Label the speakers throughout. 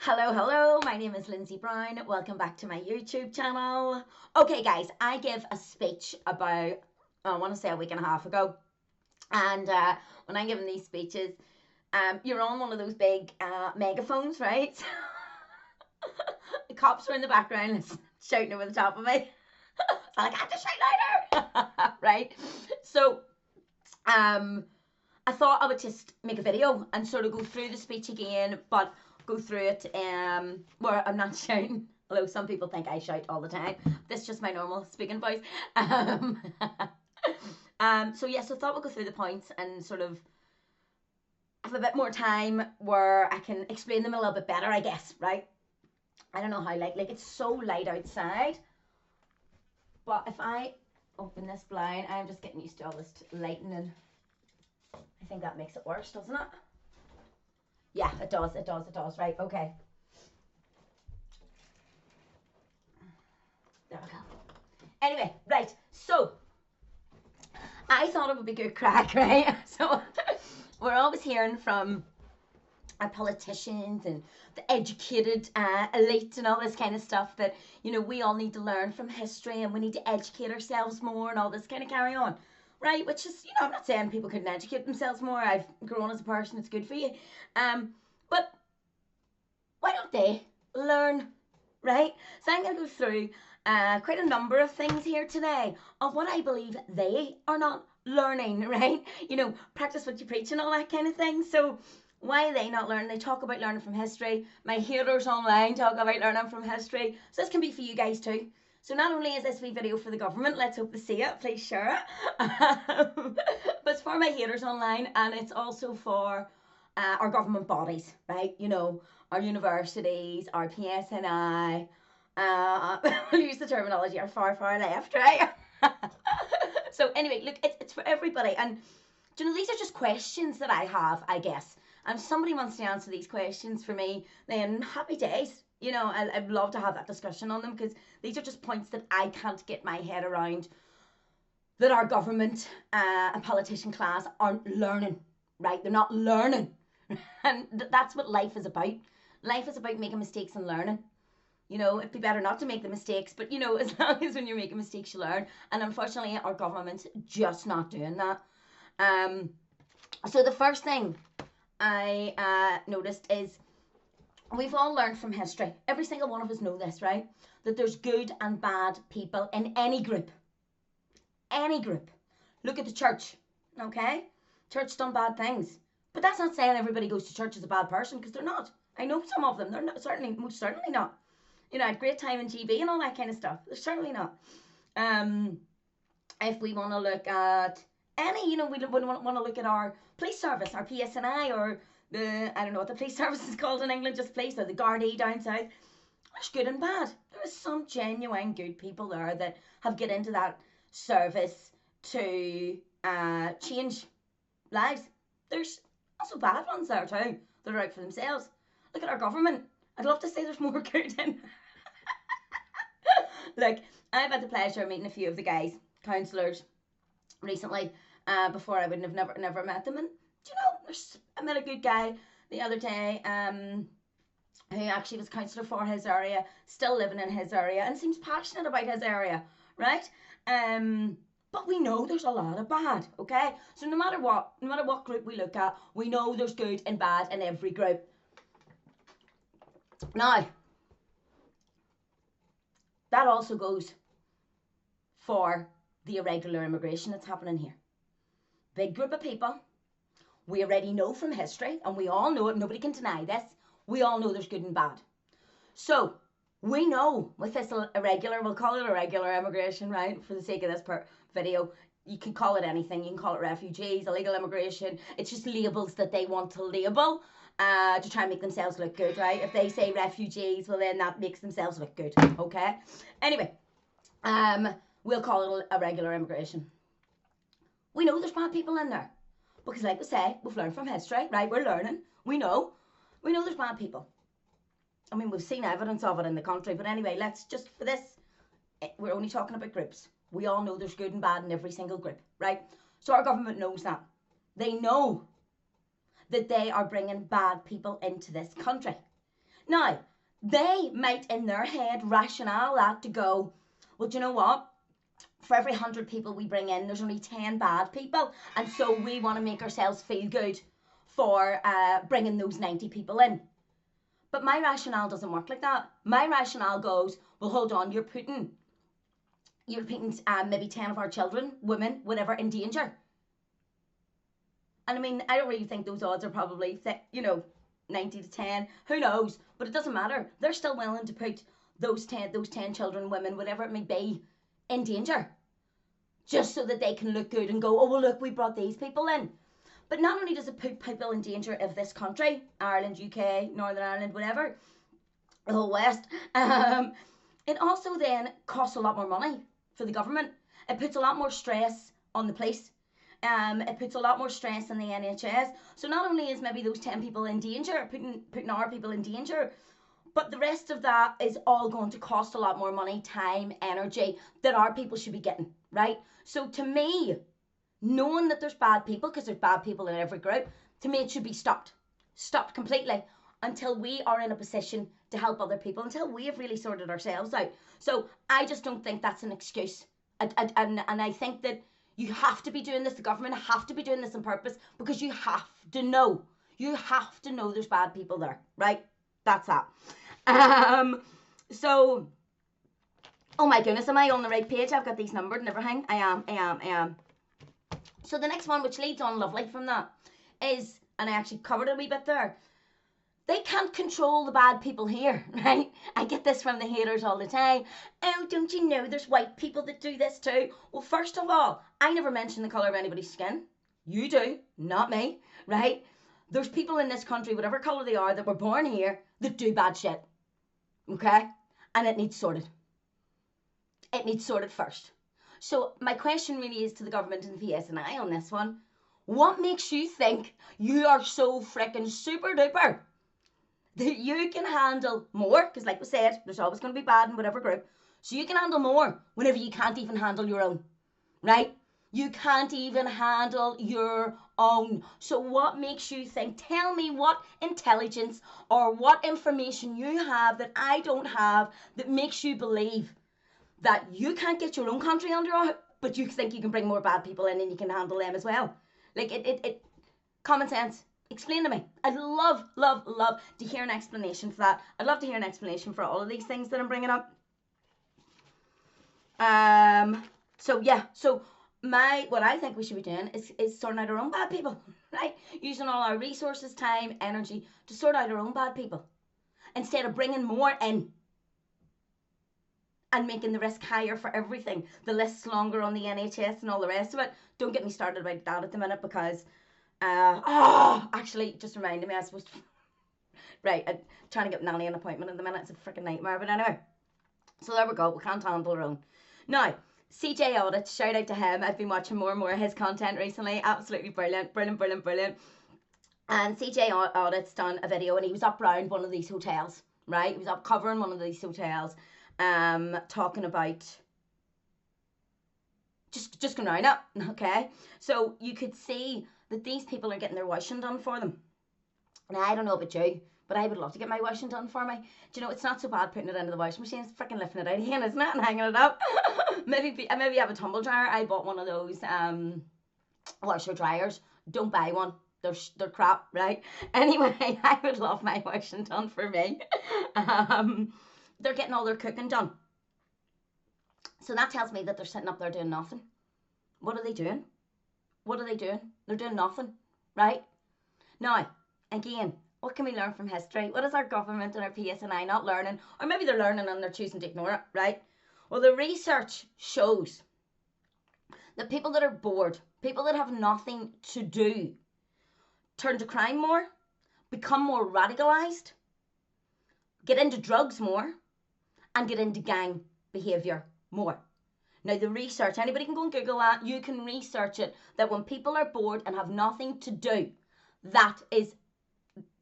Speaker 1: Hello, my name is Lindsay Brown. Welcome back to my YouTube channel. Okay, guys, I gave a speech about, I want to say a week and a half ago. And when I'm giving these speeches, you're on one of those big megaphones, right? The cops are in the background shouting over the top of me. So I have to shout louder, right? So, I thought I would just make a video and sort of go through the speech again, but go through it where I'm not shouting, although some people think I shout all the time. This is just my normal speaking voice. So yes, I thought we'll go through the points and sort of have a bit more time where I can explain them a little bit better, I guess, right? I don't know how like it's so light outside, but if I open this blind, I'm just getting used to all this lighting, and I think that makes it worse, doesn't it? Yeah, it does. Right, okay. There we go. Anyway, right, so I thought it would be good crack, right? So we're always hearing from our politicians and the educated elite and all this kind of stuff that, you know, we all need to learn from history and we need to educate ourselves more and all this kind of carry on. Right, which is, you know, I'm not saying people couldn't educate themselves more. I've grown as a person, it's good for you. But why don't they learn, right? So I'm going to go through quite a number of things here today of what I believe they are not learning, right? You know, practice what you preach and all that kind of thing. So why are they not learning? They talk about learning from history. My haters online talk about learning from history. So this can be for you guys too. So not only is this wee video for the government, let's hope they see it, please share it, but it's for my haters online, and it's also for our government bodies, right? You know, our universities, our PSNI, we'll use the terminology, our far left, right? So anyway, look, it's for everybody, and you know, these are just questions that I have, I guess. And if somebody wants to answer these questions for me, then happy days. You know, I'd love to have that discussion on them, because these are just points that I can't get my head around, that our government and politician class aren't learning, right? They're not learning. And that's what life is about. Life is about making mistakes and learning. You know, it'd be better not to make the mistakes, but you know, as long as when you're making mistakes, you learn. And unfortunately, our government's just not doing that. So the first thing I noticed is, we've all learned from history. Every single one of us know this, right? That there's good and bad people in any group. Any group. Look at the church, okay? Church done bad things. But that's not saying everybody goes to church as a bad person, because they're not. I know some of them. They're not, most certainly not. You know, I had a great time in GB and all that kind of stuff. They're certainly not. If we want to look at any, you know, we want to look at our police service, our PSNI, or the, I don't know what the police service is called in England, just police, or the Gardaí down south. There's good and bad. There are some genuine good people there that have get into that service to change lives. There's also bad ones there too that are out for themselves. Look at our government. I'd love to say there's more good in. Look, I've had the pleasure of meeting a few of the guys, councillors, recently, before I would have never met them. And do you know, I met a good guy the other day, who actually was councillor for his area, still living in his area, and seems passionate about his area, right? But we know there's a lot of bad, okay? So no matter what group we look at, we know there's good and bad in every group. Now, that also goes for the irregular immigration that's happening here. Big group of people. We already know from history, and we all know it, nobody can deny this, we all know there's good and bad. So, we know with this irregular, we'll call it irregular immigration, right, for the sake of this video. You can call it anything. You can call it refugees, illegal immigration. It's just labels that they want to label to try and make themselves look good, right? If they say refugees, well then that makes themselves look good, okay? Anyway, we'll call it irregular immigration. We know there's bad people in there, because like we say, we've learned from history, right? We're learning. We know there's bad people. I mean, we've seen evidence of it in the country, but anyway, let's just, for this, we're only talking about groups. We all know there's good and bad in every single group, right? So our government knows that. They know that they are bringing bad people into this country. Now, they might in their head rationale that to go, well, do you know what? For every 100 people we bring in, there's only 10 bad people. And so we want to make ourselves feel good for bringing those 90 people in. But my rationale doesn't work like that. My rationale goes, well, hold on, you're putting maybe 10 of our children, women, whatever, in danger. And I mean, I don't really think those odds are probably, 90 to 10. Who knows? But it doesn't matter. They're still willing to put those 10 children, women, whatever it may be, in danger. Just so that they can look good and go, oh, well, look, we brought these people in. But not only does it put people in danger of this country, Ireland, UK, Northern Ireland, whatever, the whole West, it also then costs a lot more money for the government. It puts a lot more stress on the police. It puts a lot more stress on the NHS. So not only is maybe those 10 people in danger, putting our people in danger, but the rest of that is all going to cost a lot more money, time, energy that our people should be getting, right? So to me, knowing that there's bad people, because there's bad people in every group, to me it should be stopped completely until we are in a position to help other people, until we have really sorted ourselves out. So I just don't think that's an excuse. And I think that you have to be doing this, the government have to be doing this on purpose, because you have to know there's bad people there, right? That's that. So, oh my goodness, am I on the right page? I've got these numbered and everything. I am. So the next one, which leads on lovely from that, is, and I actually covered it a wee bit there, they can't control the bad people here, right? I get this from the haters all the time. Oh, don't you know there's white people that do this too? Well, first of all, I never mention the colour of anybody's skin. You do, not me, right? There's people in this country, whatever colour they are, that were born here, that do bad shit, okay? And it needs sorted. It needs sorted first. So my question really is to the government and the PSNI on this one. What makes you think you are so freaking super duper that you can handle more? Because like we said, there's always going to be bad in whatever group. So you can handle more whenever you can't even handle your own, right? You can't even handle your own. So what makes you think, tell me what intelligence or what information you have that I don't have that makes you believe that you can't get your own country under, but you think you can bring more bad people in and you can handle them as well. Like, it common sense. Explain to me. I'd love to hear an explanation for that. I'd love to hear an explanation for all of these things that I'm bringing up. So yeah, so what I think we should be doing is sorting out our own bad people, right? Using all our resources, time, energy to sort out our own bad people instead of bringing more in and making the risk higher for everything. The list's longer on the NHS and all the rest of it. Don't get me started about that at the minute, because actually, just reminded me, I was supposed to, right, I'm trying to get Nanny an appointment at the minute. It's a freaking nightmare, but anyway. So there we go, we can't handle our own. Now, CJ Audit, shout out to him. I've been watching more and more of his content recently. Absolutely brilliant. And CJ Audit's done a video, and he was up around one of these hotels, right? He was up covering one of these hotels, talking about just going around it, okay? So you could see that these people are getting their washing done for them. Now, I don't know about you, but I would love to get my washing done for me. Do you know, it's not so bad putting it into the washing machine. It's freaking lifting it out again, isn't it? And hanging it up. maybe have a tumble dryer. I bought one of those washer dryers. Don't buy one. They're crap, right? Anyway, I would love my washing done for me. They're getting all their cooking done. So that tells me that they're sitting up there doing nothing. What are they doing? They're doing nothing, right? Now, again, what can we learn from history? What is our government and our PSNI not learning? Or maybe they're learning and they're choosing to ignore it, right? Well, the research shows that people that are bored, people that have nothing to do, turn to crime more, become more radicalized, get into drugs more, and get into gang behaviour more. Now, the research, anybody can go and Google that, you can research it, that when people are bored and have nothing to do,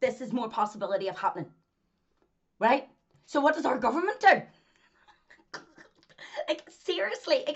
Speaker 1: this is more possibility of happening, right? So what does our government do? Like, seriously,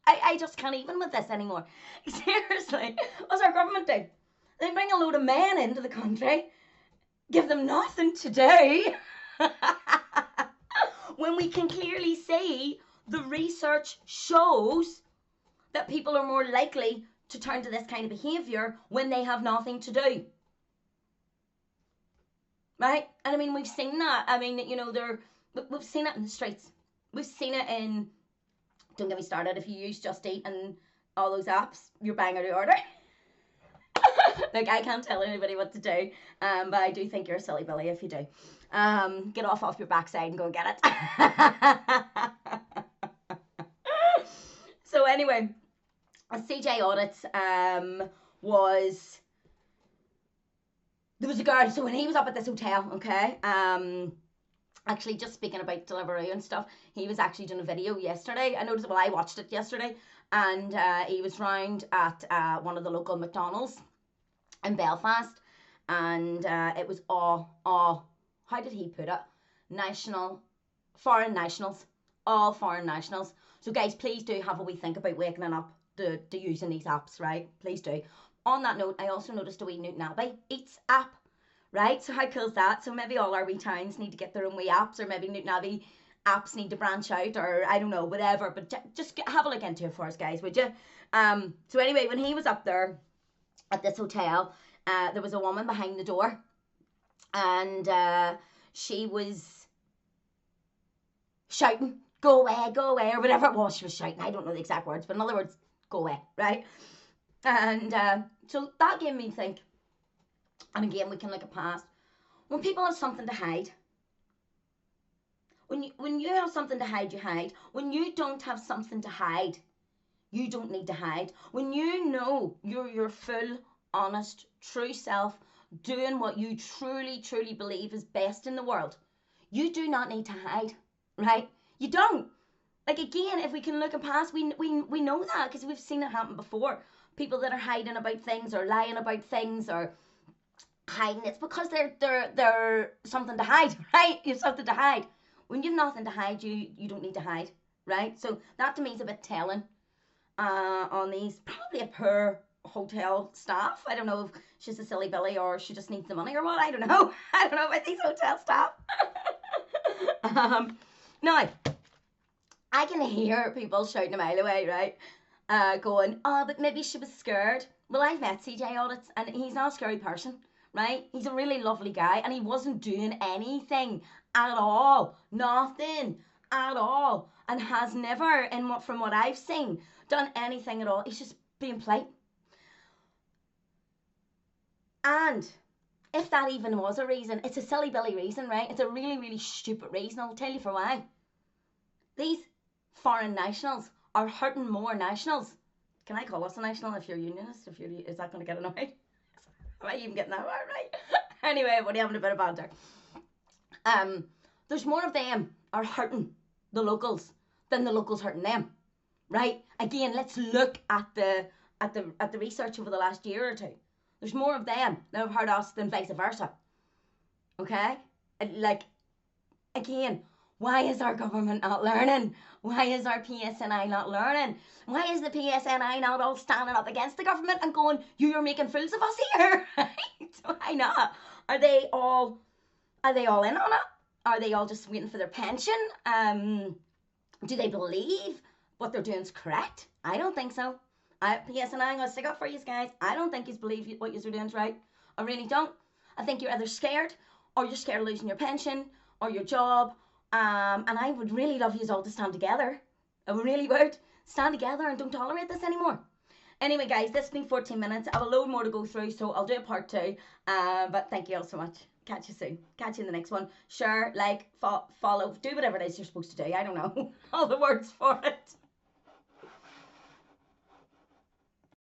Speaker 1: I just can't even with this anymore. Seriously, what's our government do? They bring a load of men into the country, give them nothing to do, When we can clearly see the research shows that people are more likely to turn to this kind of behaviour when they have nothing to do. Right? And I mean, we've seen that. I mean, you know, we've seen it in the streets. We've seen it in, don't get me started, if you use Just Eat and all those apps, you're bang out of order. Like, I can't tell anybody what to do, but I do think you're a silly Billy if you do. Get off your backside and go and get it. So anyway, CJ Audits was, there was a girl, so when he was up at this hotel, okay, actually just speaking about Deliveroo and stuff, he was actually doing a video yesterday. I noticed, well, I watched it yesterday, and he was round at one of the local McDonald's in Belfast, and it was all, how did he put it? Foreign nationals, all foreign nationals. So guys, please do have a wee think about waking up to using these apps, right? Please do. On that note, I also noticed a wee Newton Abbey Eats app, right? So how cool is that? So maybe all our wee towns need to get their own wee apps, or maybe Newton Abbey apps need to branch out, or I don't know, whatever. But just have a look into it for us, guys, would you? So anyway, when he was up there at this hotel, there was a woman behind the door, and she was shouting, go away, or whatever it was she was shouting. I don't know the exact words, but in other words, go away, right? And so that gave me think, and again, we can look at past, when people have something to hide, when you have something to hide, you hide. When you don't have something to hide, you don't need to hide. When you know you're your full, honest, true self, doing what you truly, truly believe is best in the world, you do not need to hide, right? You don't. Like, again, if we can look at past, we know that because we've seen it happen before. People that are hiding about things or lying about things or hiding, it's because they're something to hide, right? You have something to hide. When you've nothing to hide, you don't need to hide, right? So that to me is a bit telling on these, probably a poor hotel staff. I don't know if she's a silly Billy or she just needs the money or what. I don't know. I don't know about these hotel staff. Now, I can hear people shouting a mile away, right? Going, oh, but maybe she was scared. Well, I've met CJ Audits, and he's not a scary person, right? He's a really lovely guy, and he wasn't doing anything at all. Nothing at all. And has never, from what I've seen, done anything at all. He's just being polite. And if that even was a reason, it's a silly Billy reason, right? It's a really, really stupid reason. I'll tell you for why. These foreign nationals are hurting more nationals. Can I call us a national if you're unionist? Is that going to get annoyed? Am I even getting that right? Anyway, everybody having a bit of banter. There's more of them are hurting the locals than the locals hurting them, right? Again, let's look at the research over the last year or two. There's more of them that have hurt us than vice versa. Okay? Like, again, why is our government not learning? Why is our PSNI not learning? Why is the PSNI not all standing up against the government and going, you're making fools of us here? Right? Why not? Are they all in on it? Are they all just waiting for their pension? Do they believe what they're doing is correct? I don't think so. PSNI, I'm going to stick up for you guys. I don't think you believe what you're doing is right. I really don't. I think you're either scared, or you're scared of losing your pension or your job. And I would really love you all to stand together. I really would. Stand together and don't tolerate this anymore. Anyway, guys, this has been 14 minutes. I have a load more to go through, so I'll do a part 2. But thank you all so much. Catch you soon. Catch you in the next one. Share, like, follow, do whatever it is you're supposed to do. I don't know all the words for it.